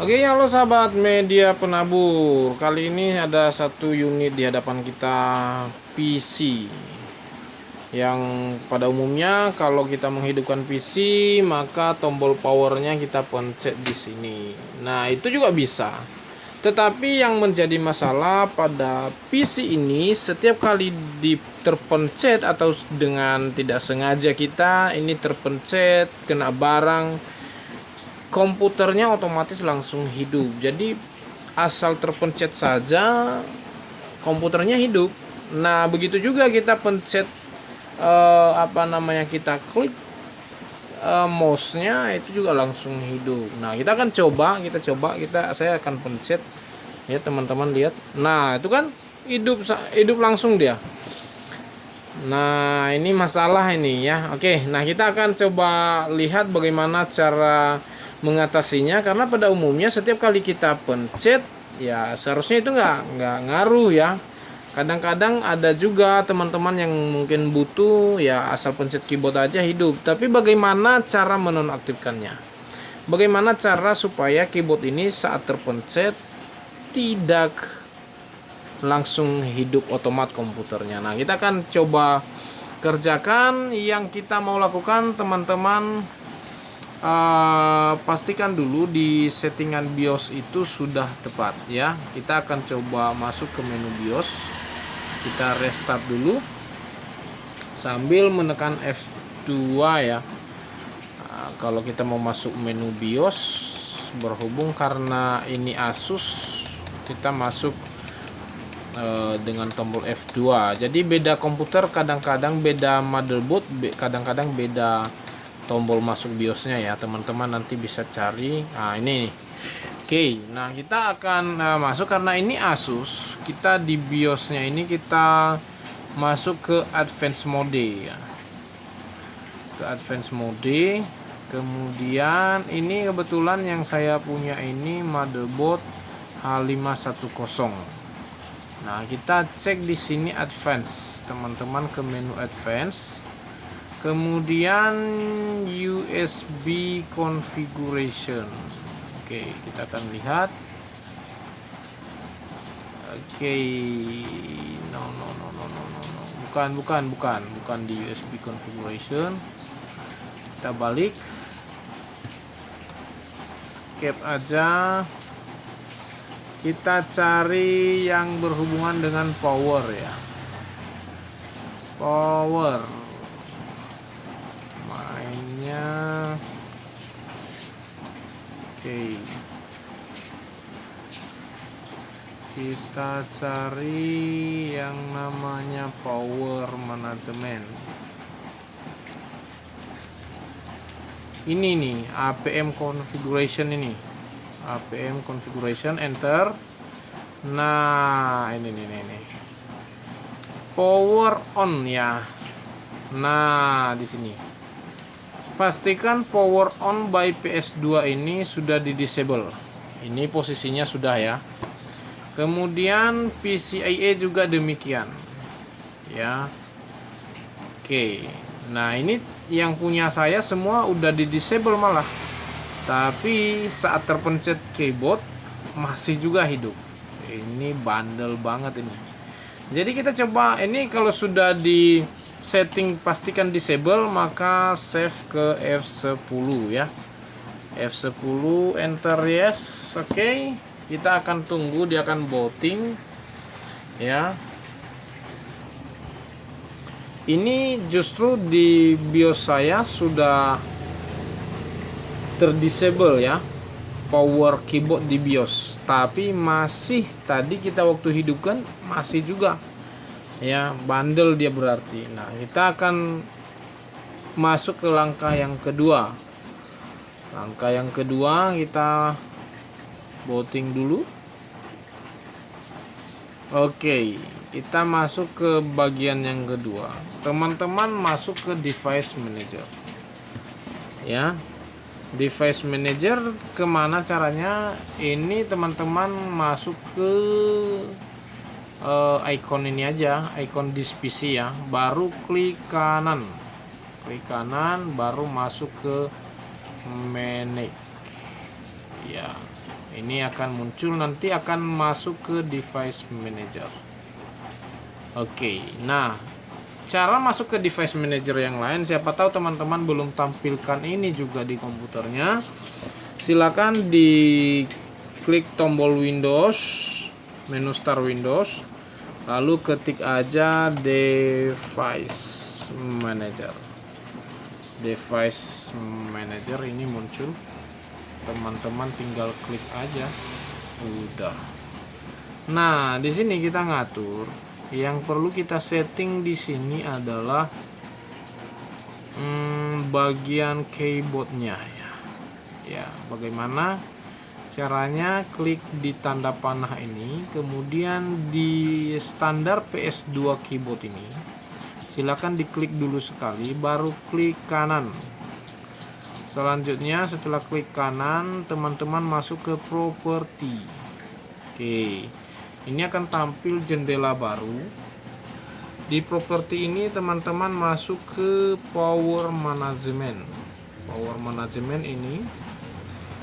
Oke, halo sahabat media penabur. Kali ini ada satu unit di hadapan kita, PC. Yang pada umumnya kalau kita menghidupkan PC, maka tombol powernya kita pencet di sini. Nah, itu juga bisa. Tetapi yang menjadi masalah pada PC ini, setiap kali terpencet atau dengan tidak sengaja kita ini terpencet kena barang, komputernya otomatis langsung hidup. Jadi asal terpencet saja komputernya hidup. Nah, begitu juga kita pencet kita klik mouse-nya, itu juga langsung hidup. Nah, kita akan coba, saya akan pencet ya, teman-teman lihat. Nah, itu kan hidup langsung dia. Nah, ini masalah ini ya. Oke, nah kita akan coba lihat bagaimana cara mengatasinya, karena pada umumnya setiap kali kita pencet ya seharusnya itu nggak ngaruh ya. Kadang-kadang ada juga teman-teman yang mungkin butuh ya asal pencet keyboard aja hidup. Tapi bagaimana cara menonaktifkannya? Bagaimana cara supaya keyboard ini saat terpencet tidak langsung hidup otomat komputernya? Nah, kita akan coba kerjakan. Yang kita mau lakukan, teman-teman, pastikan dulu di settingan BIOS itu sudah tepat ya. Kita akan coba masuk ke menu BIOS, kita restart dulu sambil menekan F2 ya. Kalau kita mau masuk menu BIOS, berhubung karena ini Asus, kita masuk dengan tombol F2. Jadi beda komputer, kadang-kadang beda motherboard, kadang-kadang beda tombol masuk BIOSnya ya, teman-teman nanti bisa cari. Nah, ini nih. Oke, nah kita akan masuk, karena ini Asus, kita di BIOSnya ini kita masuk ke advance mode ya. Ke advance mode. Kemudian ini kebetulan yang saya punya ini motherboard H510. Nah, kita cek di sini advance, teman-teman, ke menu advance. Kemudian USB configuration. Oke, kita akan lihat. Oke, no. Bukan di USB configuration. Kita balik. Skip aja. Kita cari yang berhubungan dengan power ya. Power. Mainnya. Oke. Kita cari yang namanya power management. Ini nih, APM configuration ini. APM configuration, enter. Nah, ini. Power on ya. Nah, di sini. Pastikan power on by PS2 ini sudah di disable. Ini posisinya sudah ya. Kemudian PCIe juga demikian. Ya. Oke. Nah, ini yang punya saya semua udah di disable malah. Tapi saat terpencet keyboard masih juga hidup. Ini bandel banget ini. Jadi kita coba ini, kalau sudah di setting pastikan disable, maka save ke F10 ya. F10, enter yes. Oke. Kita akan tunggu, dia akan booting ya. Ini justru di BIOS saya sudah terdisable ya, power keyboard di BIOS, tapi masih tadi kita waktu hidupkan masih juga ya, bandel dia berarti. Nah, kita akan masuk ke langkah yang kedua. Langkah yang kedua, kita booting dulu. Oke, kita masuk ke bagian yang kedua. Teman-teman masuk ke device manager ya. Device manager kemana caranya? Ini teman-teman masuk ke icon ini aja, icon this PC ya, baru klik kanan, baru masuk ke manage ya. Ini akan muncul, nanti akan masuk ke device manager. Oke, nah cara masuk ke device manager yang lain, siapa tahu teman-teman belum tampilkan ini juga di komputernya. Silakan diklik tombol Windows, menu start Windows, lalu ketik aja device manager. Device manager ini muncul, teman-teman tinggal klik aja, udah. Nah, di sini kita ngatur. Yang perlu kita setting di sini adalah bagian keyboardnya ya. Ya, bagaimana caranya? Klik di tanda panah ini, kemudian di standar PS2 keyboard ini, silakan diklik dulu sekali, baru klik kanan. Selanjutnya setelah klik kanan, teman-teman masuk ke properti. Oke, ini akan tampil jendela baru. Di properti ini teman-teman masuk ke power management. Power management ini.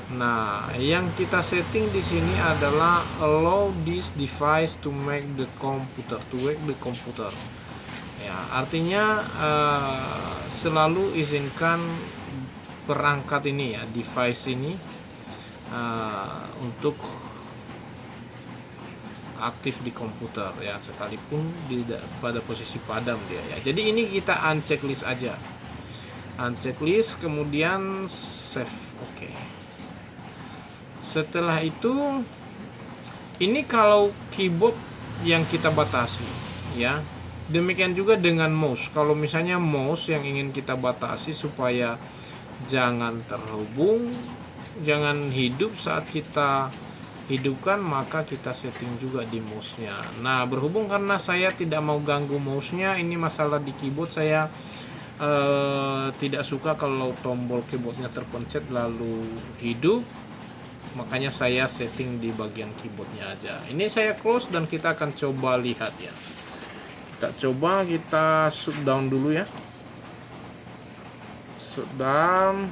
Nah, yang kita setting di sini adalah allow this device to make the computer, to wake the computer. Ya, artinya selalu izinkan perangkat ini ya, device ini untuk aktif di komputer ya, sekalipun pada posisi padam dia ya. Jadi ini kita unchecklist aja, unchecklist, kemudian save. Oke. Setelah itu, ini kalau keyboard yang kita batasi ya. Demikian juga dengan mouse. Kalau misalnya mouse yang ingin kita batasi supaya jangan terhubung, jangan hidup saat kita hidupkan, maka kita setting juga di mouse-nya. Nah, berhubung karena saya tidak mau ganggu mouse-nya, ini masalah di keyboard, saya tidak suka kalau tombol keyboardnya terpencet lalu hidup, makanya saya setting di bagian keyboardnya aja. Ini saya close dan kita akan coba lihat ya. Kita coba, kita shutdown dulu ya. Shutdown.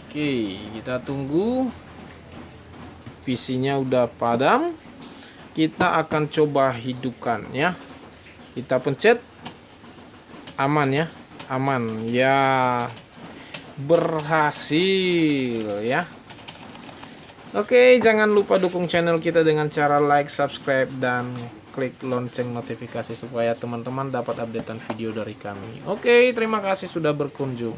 Oke, kita tunggu. PC-nya udah padam. Kita akan coba hidupkan ya. Kita pencet. Aman ya. Aman. Ya, berhasil ya. Oke, jangan lupa dukung channel kita dengan cara like, subscribe, dan klik lonceng notifikasi supaya teman-teman dapat updatean video dari kami. Oke, terima kasih sudah berkunjung.